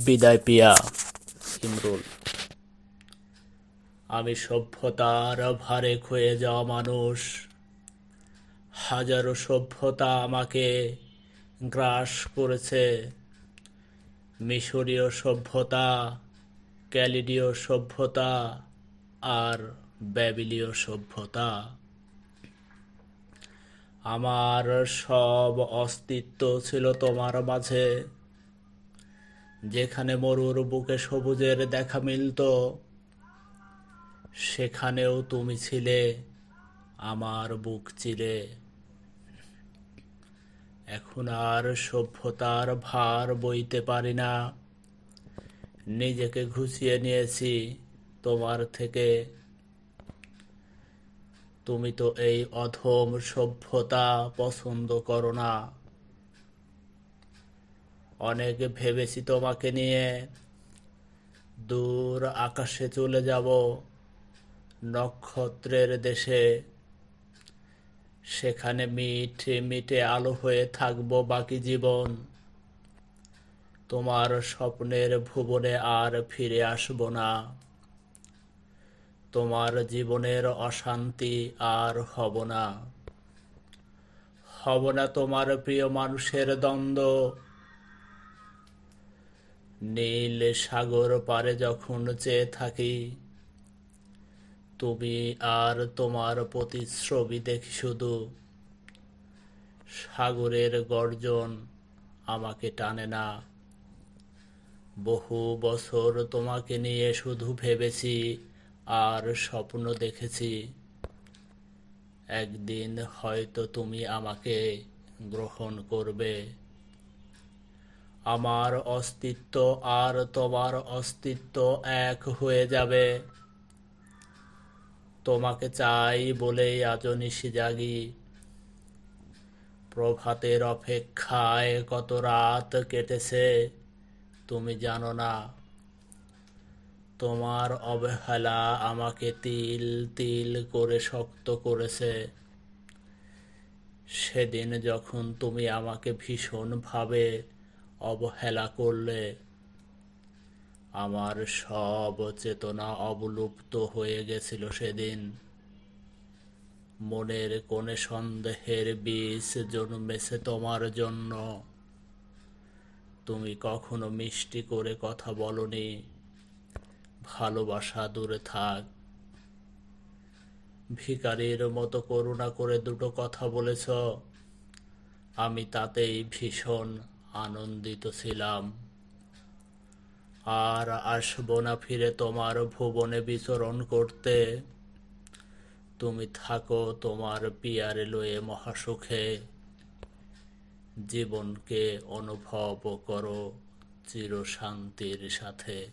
বিদায় পিয়া ইমরুল। আমি সভ্যতার ভারে ক্ষয়ে যাওয়া মানুষ। হাজারো সভ্যতা আমাকে গ্রাস করেছে। মিশরীয় সভ্যতা, ক্যালিডীয় সভ্যতা আর ব্যাবিলীয় সভ্যতা। আমার সব অস্তিত্ব ছিল তোমার মাঝে। যেখানে মরুর বুকে সবুজের দেখা মিলত, সেখানেও তুমি ছিলে আমার বুক চিরে। এখন আর সভ্যতার ভার বইতে পারি না। নিজেকে ঘুচিয়ে নিয়েছি তোমার থেকে। তুমি তো এই অধম সভ্যতা পছন্দ করো না। অনেক ভেবেছি তোমাকে নিয়ে দূর আকাশে চলে যাব, নক্ষত্রের দেশে। সেখানে মিটে মিটে আলো হয়ে থাকবো বাকি জীবন। তোমার স্বপ্নের ভুবনে আর ফিরে আসবো না। তোমার জীবনের অশান্তি আর হব না। হব না তোমার প্রিয় মানুষের দ্বন্দ্ব। নীল সাগর পারে যখন চেয়ে থাকি, তুমি আর তোমার প্রতিচ্ছবি দেখি শুধু। সাগরের গর্জন আমাকে টানে না। বহু বছর তোমাকে নিয়ে শুধু ভেবেছি আর স্বপ্ন দেখেছি। একদিন হয়তো তুমি আমাকে গ্রহণ করবে। আমার অস্তিত্ব আর তোমার অস্তিত্ব এক হয়ে যাবে। তোমাকে চাই বলেই আজও নিশি জাগি। প্রভাতের অপেক্ষায় কত রাত কেটেছে তুমি জানো না। তোমার অবহেলা আমাকে তিল তিল করে শক্ত করেছে। সেদিন যখন তুমি আমাকে ভীষণভাবে অবহেলা করলে, আমার সব চেতনা অবলুপ্ত হয়ে গেছিল সেদিন। মনের কোণে সন্দেহের বীজ জন্মেছে তোমার জন্য। তুমি কখনো মিষ্টি করে কথা বলনি, ভালোবাসা দূরে থাক। ভিখারির মতো করুণা করে দুটো কথা বলেছ, আমি তাতেই ভীষণ আনন্দিত ছিলাম। আর আসবো না ফিরে তোমার ভুবনে বিচরণ করতে। তুমি থাকো তোমার পিয়ারে লয়ে মহাসুখে। জীবনকে অনুভব করো চির শান্তির সাথে।